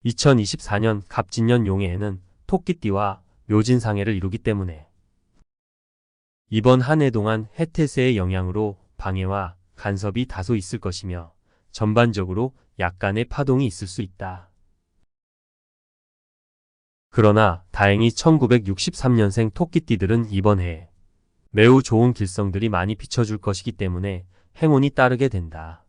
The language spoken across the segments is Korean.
2024년 갑진년 용해에는 토끼띠와 묘진상해를 이루기 때문에 이번 한 해 동안 해태세의 영향으로 방해와 간섭이 다소 있을 것이며 전반적으로 약간의 파동이 있을 수 있다. 그러나 다행히 1963년생 토끼띠들은 이번 해에 매우 좋은 길성들이 많이 비춰줄 것이기 때문에 행운이 따르게 된다.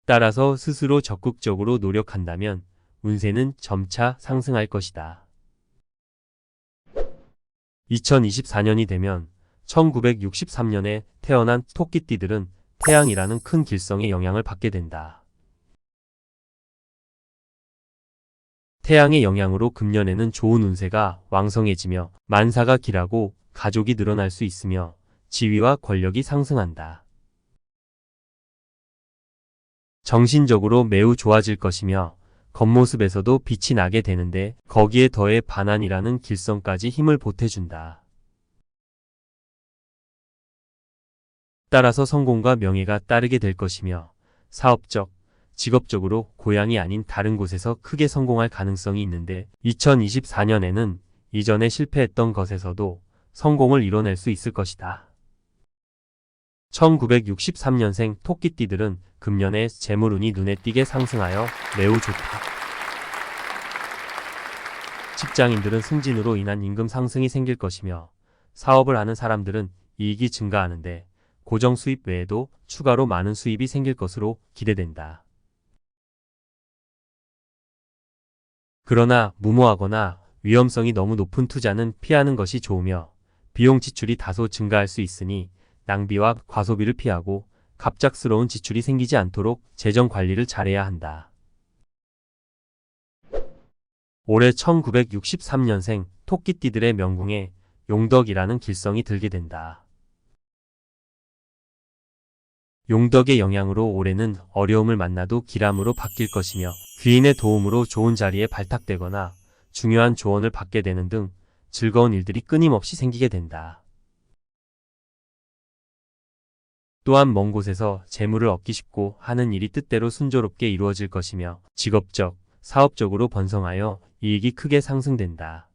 따라서 스스로 적극적으로 노력한다면 운세는 점차 상승할 것이다. 2024년이 되면 1963년에 태어난 토끼띠들은 태양이라는 큰 길성의 영향을 받게 된다. 태양의 영향으로 금년에는 좋은 운세가 왕성해지며 만사가 길하고 가족이 늘어날 수 있으며 지위와 권력이 상승한다. 정신적으로 매우 좋아질 것이며 겉모습에서도 빛이 나게 되는데 거기에 더해 반환이라는 길성까지 힘을 보태준다. 따라서 성공과 명예가 따르게 될 것이며 사업적, 직업적으로 고향이 아닌 다른 곳에서 크게 성공할 가능성이 있는데 2024년에는 이전에 실패했던 것에서도 성공을 이뤄낼 수 있을 것이다. 1963년생 토끼띠들은 금년에 재물운이 눈에 띄게 상승하여 매우 좋다. 직장인들은 승진으로 인한 임금 상승이 생길 것이며 사업을 하는 사람들은 이익이 증가하는데 고정 수입 외에도 추가로 많은 수입이 생길 것으로 기대된다. 그러나 무모하거나 위험성이 너무 높은 투자는 피하는 것이 좋으며 비용 지출이 다소 증가할 수 있으니 낭비와 과소비를 피하고 갑작스러운 지출이 생기지 않도록 재정 관리를 잘해야 한다. 올해 1963년생 토끼띠들의 명궁에 용덕이라는 길성이 들게 된다. 용덕의 영향으로 올해는 어려움을 만나도 기람으로 바뀔 것이며 귀인의 도움으로 좋은 자리에 발탁되거나 중요한 조언을 받게 되는 등 즐거운 일들이 끊임없이 생기게 된다. 또한 먼 곳에서 재물을 얻기 쉽고 하는 일이 뜻대로 순조롭게 이루어질 것이며 직업적, 사업적으로 번성하여 이익이 크게 상승된다.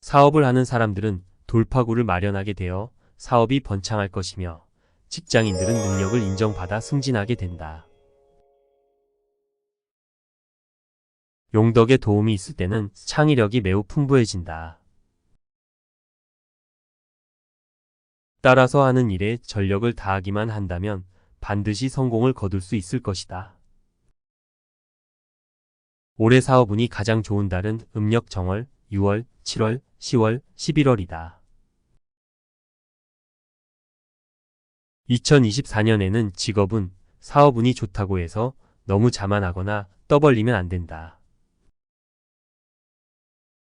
사업을 하는 사람들은 돌파구를 마련하게 되어 사업이 번창할 것이며 직장인들은 능력을 인정받아 승진하게 된다. 용덕의 도움이 있을 때는 창의력이 매우 풍부해진다. 따라서 하는 일에 전력을 다하기만 한다면 반드시 성공을 거둘 수 있을 것이다. 올해 사업운이 가장 좋은 달은 음력 정월, 6월, 7월, 10월, 11월이다. 2024년에는 직업운, 사업운이 좋다고 해서 너무 자만하거나 떠벌리면 안 된다.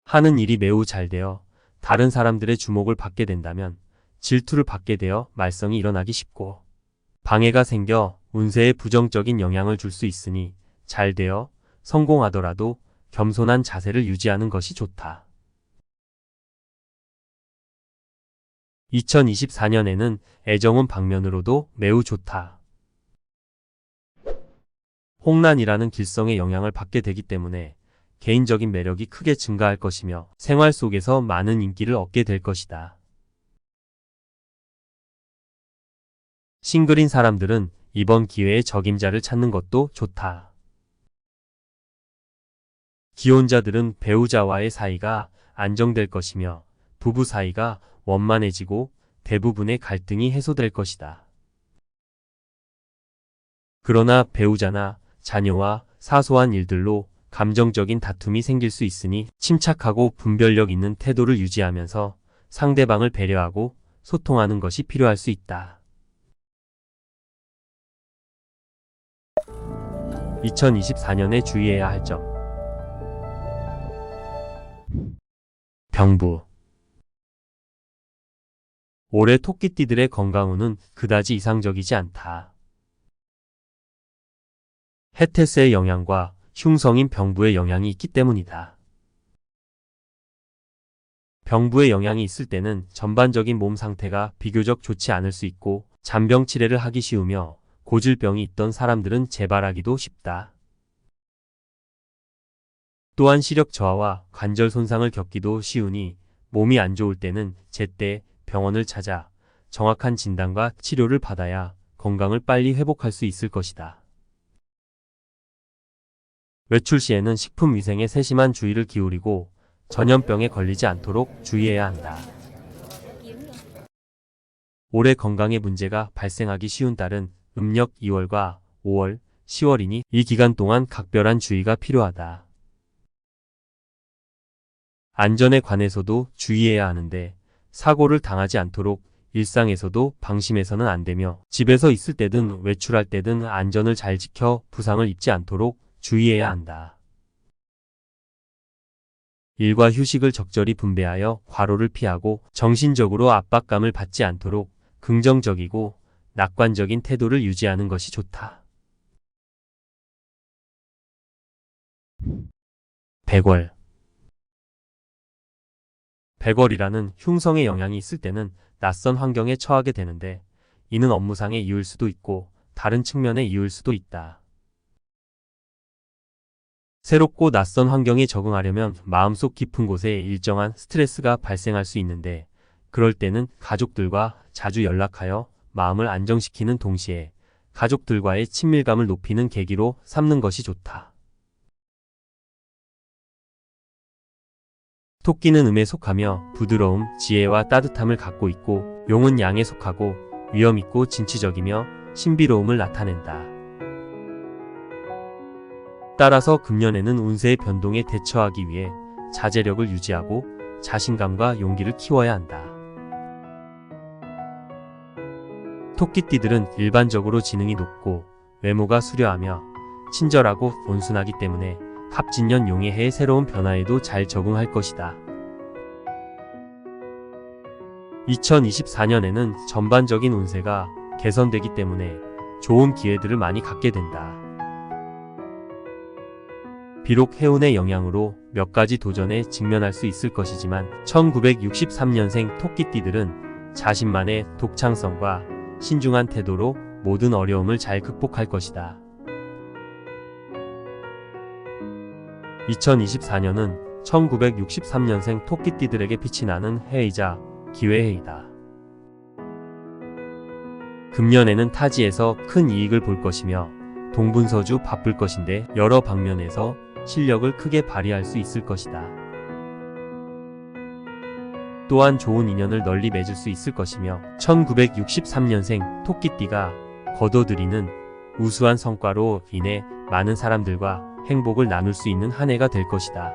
하는 일이 매우 잘 되어 다른 사람들의 주목을 받게 된다면 질투를 받게 되어 말썽이 일어나기 쉽고 방해가 생겨 운세에 부정적인 영향을 줄 수 있으니 잘 되어 성공하더라도 겸손한 자세를 유지하는 것이 좋다. 2024년에는 애정운 방면으로도 매우 좋다. 홍란이라는 길성의 영향을 받게 되기 때문에 개인적인 매력이 크게 증가할 것이며 생활 속에서 많은 인기를 얻게 될 것이다. 싱글인 사람들은 이번 기회에 적임자를 찾는 것도 좋다. 기혼자들은 배우자와의 사이가 안정될 것이며 부부 사이가 원만해지고 대부분의 갈등이 해소될 것이다. 그러나 배우자나 자녀와 사소한 일들로 감정적인 다툼이 생길 수 있으니 침착하고 분별력 있는 태도를 유지하면서 상대방을 배려하고 소통하는 것이 필요할 수 있다. 2024년에 주의해야 할 점. 병부. 올해 토끼띠들의 건강운은 그다지 이상적이지 않다. 해태세의 영향과 흉성인 병부의 영향이 있기 때문이다. 병부의 영향이 있을 때는 전반적인 몸 상태가 비교적 좋지 않을 수 있고 잔병 치레를 하기 쉬우며 고질병이 있던 사람들은 재발하기도 쉽다. 또한 시력 저하와 관절 손상을 겪기도 쉬우니 몸이 안 좋을 때는 제때 병원을 찾아 정확한 진단과 치료를 받아야 건강을 빨리 회복할 수 있을 것이다. 외출 시에는 식품 위생에 세심한 주의를 기울이고 전염병에 걸리지 않도록 주의해야 한다. 올해 건강에 문제가 발생하기 쉬운 달은 음력 2월과 5월, 10월이니 이 기간 동안 각별한 주의가 필요하다. 안전에 관해서도 주의해야 하는데 사고를 당하지 않도록 일상에서도 방심해서는 안 되며 집에서 있을 때든 외출할 때든 안전을 잘 지켜 부상을 입지 않도록 주의해야 한다. 일과 휴식을 적절히 분배하여 과로를 피하고 정신적으로 압박감을 받지 않도록 긍정적이고 낙관적인 태도를 유지하는 것이 좋다. 백월. 백월이라는 흉성의 영향이 있을 때는 낯선 환경에 처하게 되는데 이는 업무상의 이유일 수도 있고 다른 측면의 이유일 수도 있다. 새롭고 낯선 환경에 적응하려면 마음속 깊은 곳에 일정한 스트레스가 발생할 수 있는데 그럴 때는 가족들과 자주 연락하여 마음을 안정시키는 동시에 가족들과의 친밀감을 높이는 계기로 삼는 것이 좋다. 토끼는 음에 속하며 부드러움, 지혜와 따뜻함을 갖고 있고 용은 양에 속하고 위험 있고 진취적이며 신비로움을 나타낸다. 따라서 금년에는 운세의 변동에 대처하기 위해 자제력을 유지하고 자신감과 용기를 키워야 한다. 토끼띠들은 일반적으로 지능이 높고 외모가 수려하며 친절하고 온순하기 때문에 갑진년 용의 해의 새로운 변화에도 잘 적응할 것이다. 2024년에는 전반적인 운세가 개선되기 때문에 좋은 기회들을 많이 갖게 된다. 비록 해운의 영향으로 몇 가지 도전에 직면할 수 있을 것이지만 1963년생 토끼띠들은 자신만의 독창성과 신중한 태도로 모든 어려움을 잘 극복할 것이다. 2024년은 1963년생 토끼띠들에게 빛이 나는 해이자 기회해이다. 금년에는 타지에서 큰 이익을 볼 것이며 동분서주 바쁠 것인데 여러 방면에서 실력을 크게 발휘할 수 있을 것이다. 또한 좋은 인연을 널리 맺을 수 있을 것이며 1963년생 토끼띠가 거둬들이는 우수한 성과로 인해 많은 사람들과 행복을 나눌 수 있는 한 해가 될 것이다.